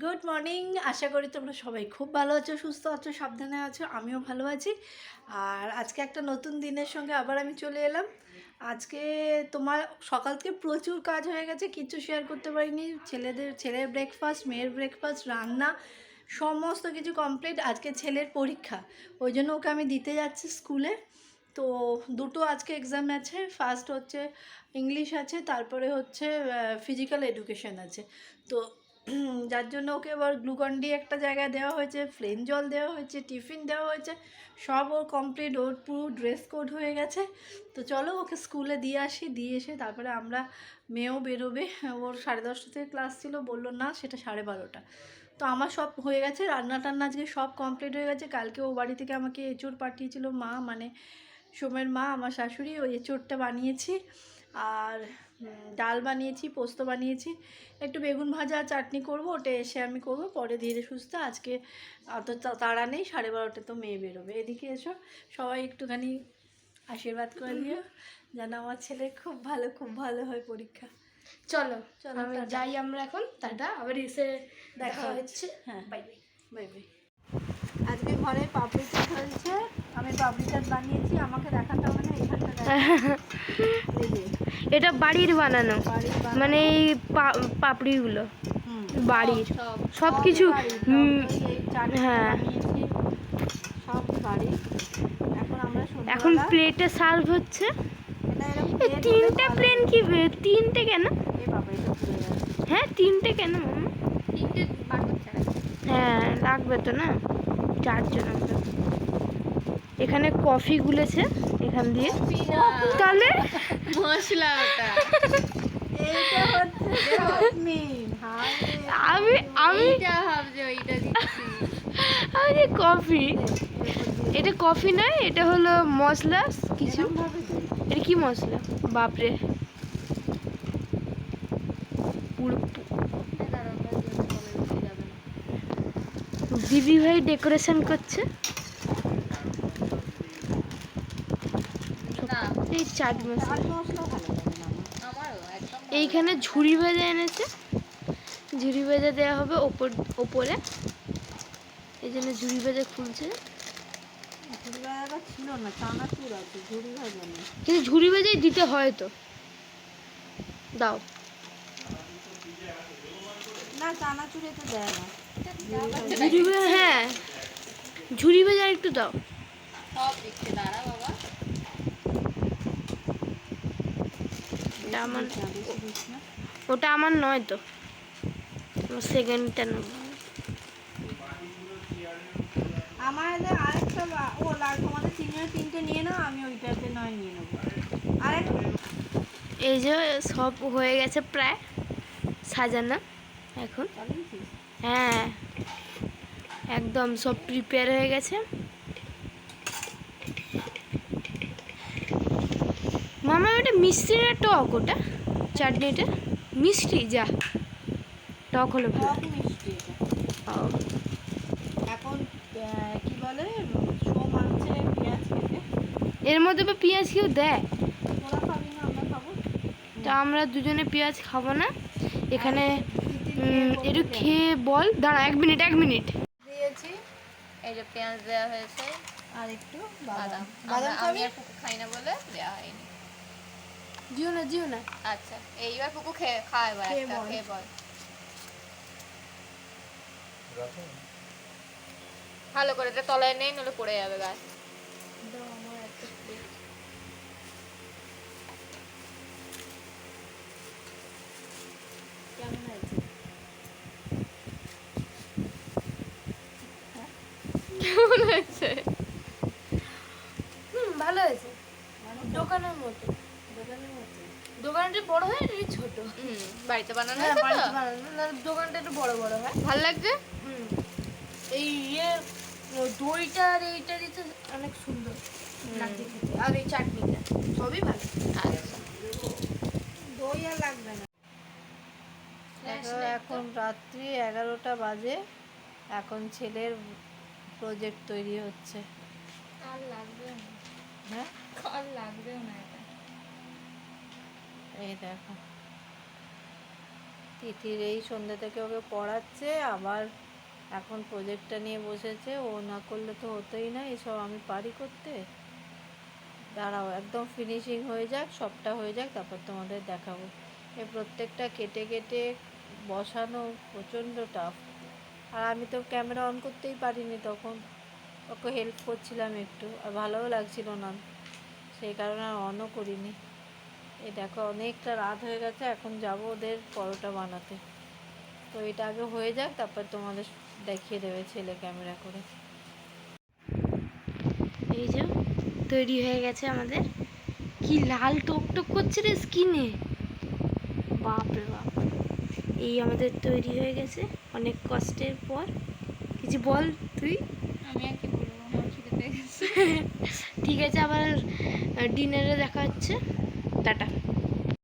Good morning. আশা করি তোমরা সবাই খুব ভালো আছো, সুস্থ আছো, সাবধানে আছো। আমিও ভালো আছি। আর আজকে একটা নতুন দিনের সঙ্গে আবার আমি চলে এলাম। আজকে তোমার সকাল থেকে প্রচুর কাজ হয়ে গেছে, কিচ্ছু শেয়ার করতে পারিনি। ছেলের ব্রেকফাস্ট, মেয়ের ব্রেকফাস্ট, রান্না সমস্ত কিছু কমপ্লিট। আজকে ছেলের পরীক্ষা, ওই জন্য ওকে আমি দিতে যাচ্ছি স্কুলে। তো দুটো আজকে এক্সাম আছে। ফার্স্ট হচ্ছে ইংলিশ আছে, তারপরে হচ্ছে ফিজিক্যাল এডুকেশন আছে। তো যার জন্য ওকে এবার গ্লুকন-ডি একটা জায়গায় দেওয়া হয়েছে, প্লেন জল দেওয়া হয়েছে, টিফিন দেওয়া হয়েছে, সব ওর কমপ্লিট। ওর পুরো ড্রেস কোড হয়ে গেছে। তো চলো ওকে স্কুলে দিয়ে আসি, দিয়ে এসে তারপরে আমরা, মেয়েও বেরোবে। ওর 10:30 থেকে ক্লাস ছিল, বললো না সেটা 12:30। তো আমার সব হয়ে গেছে, রান্না টান্না আজকে সব কমপ্লিট হয়ে গেছে। কালকে ও বাড়ি থেকে আমাকে এঁচোড় পাঠিয়েছিল মা, মানে সোমের মা, আমার শাশুড়ি। ওই এঁচোড়টা বানিয়েছি, আর ডাল বানিয়েছি, পোস্ত বানিয়েছি, একটু বেগুন ভাজা চাটনি করব, ওটা এসে আমি করব পরে ধীরে সুস্থে। আজকে অত তাড়া নেই, 12:30 তো মেয়ে বেরোবে। এদিকে এসো, সবাই একটুখানি আশীর্বাদ করে দিও যেন আমার ছেলে খুব ভালো হয় পরীক্ষা। চলো চলো আমি যাই, আমরা এখন টাটা, আবার এসে দেখা হচ্ছে। হ্যাঁ, বাই বাই। Bye bye. আজকে ঘরে পাপড়ি চাট হয়েছে, আমি পাপড়ি চাট বানিয়েছি। আমাকে দেখাতে হবে না, এখানটা এটা বাড়ির বানানো, মানে এই পাপড়িগুলো বাড়ির সব কিছু। হ্যাঁ, সব বাড়ি। এখন প্লেটে সার্ভ হচ্ছে। তিনটে প্লেন কি, তিনটে কেন? হ্যাঁ, তিনটে কেন? হ্যাঁ, লাগবে তো না, 4 জন আমরা। এখানে কফি গুলেছে এখান দিয়ে, তাহলে মশলা ওটা আমি আমি ভাবছি ওইটা দিচ্ছি। আমি যে কফি, এটা কফি নয়, এটা হলো মশলা কিছু। এটা কি মশলা বাপরে, দিদি ভাই ডেকোরেশন করছে। এই চাট মশলা, এইখানে ঝুড়ি ভাজা এনেছে, ঝুড়ি ভাজা দেওয়া হবে ওপরে। এই জন্য ঝুড়ি ভাজা খুলছে। ছিল না, চানাচুর আছে, ঝুড়ি ভাজা নেই। কিন্তু ঝুড়ি ভাজাই দিতে হয় তো, দাও না, চানাচুরে তো দেয় না ঝুড়ি ভাজা। হ্যাঁ, ঝুড়ি ভাজা একটু দাও। সব দিচ্ছে, দাঁড়া বাবা। ওটা আমার নয় তো, সেকেন্ডটা নেব। আমার আরেকটা ও তোমাদের তিনটে নিয়ে নাও, আমি ওইটাতে নয় নিয়ে নেবো। এই যে সব হয়ে গেছে প্রায় সাজানো এখন। হ্যাঁ, একদম সব প্রিপেয়ার হয়ে গেছে। মামা ওটা মিষ্টি না টক? ওটা চাটনিটা মিষ্টি, যা টক হলো ভালো। মিষ্টি এখন কি বলে, সোম আনছে পেঁয়াজ কেটে। এর মধ্যে বা পেঁয়াজ কেউ দেয়? তোরা খাবি না, আমরা খাবো। তা আমরা দুজনে পেঁয়াজ খাবো না এখানে। একটু খেয়ে বল, দাঁড়া 1 মিনিট দিয়েছি, এই যে পেঁয়াজ দেওয়া হয়েছে আর একটু বাদাম। বাদাম আমি আর পুকু খাই না বলে দেওয়া হয়নি। জিও না। আচ্ছা, এইবার পুকু খায় এবার একটা খেয়ে বল। ভালো করে এটা তলায় নেই, নলে পড়ে যাবে গায়ে। আমার একটা প্লেট। কেমন হয়েছে? কেমন হয়েছে? ভালো হয়েছে, দোকানের মতো। দোকানটা বড় হয়, এটা ছোট। বাড়িতে বানানো হ্যাঁ, আছে বাড়িতে তো? বানানো না, দোকানটা একটু বড় হয়। ভালো লাগছে। এই দইটা আর এইটা দিতে অনেক সুন্দর লাগছে খেতে, আর এই চাটনিটা সবই ভালো। আচ্ছা, দই আর লাগবে না। এখন রাত্রি 11টা বাজে। এখন ছেলের প্রজেক্ট তৈরি হচ্ছে। আর লাগবে না। হ্যাঁ, আর লাগবে না এটা। এই দেখো, তিথির এই সন্ধ্যে থেকে ওকে পড়াচ্ছে, আবার এখন প্রজেক্টটা নিয়ে বসেছে। ও না করলে তো হতোই না, এসব আমি পারি করতে। দাঁড়াও একদম ফিনিশিং হয়ে যাক, সবটা হয়ে যাক, তারপর তোমাদের দেখাবো। এ প্রত্যেকটা কেটে কেটে বসানো প্রচণ্ড টাফ। আর আমি তো ক্যামেরা অন করতেই পারিনি তখন, ওকে হেল্প করছিলাম একটু, আর ভালোও লাগছিল না, সেই কারণে আর অনও করিনি। এই দেখো অনেকটা রাত হয়ে গেছে, এখন যাব ওদের পরোটা বানাতে। তো এটা আগে হয়ে যাক, তারপর তোমাদের দেখিয়ে দেবে ছেলে ক্যামেরা করে। এই যে তৈরি হয়ে গেছে আমাদের। কি লাল টক টক করছে রে স্কিনে, বাপ রে বাপ। এই আমাদের তৈরি হয়ে গেছে অনেক কষ্টের পর। কিছু বল তুই। আমি আর কি বলবো, আমার খিদে পেয়ে গেছে। ঠিক আছে, আবার ডিনারে দেখা হচ্ছে। টাটা।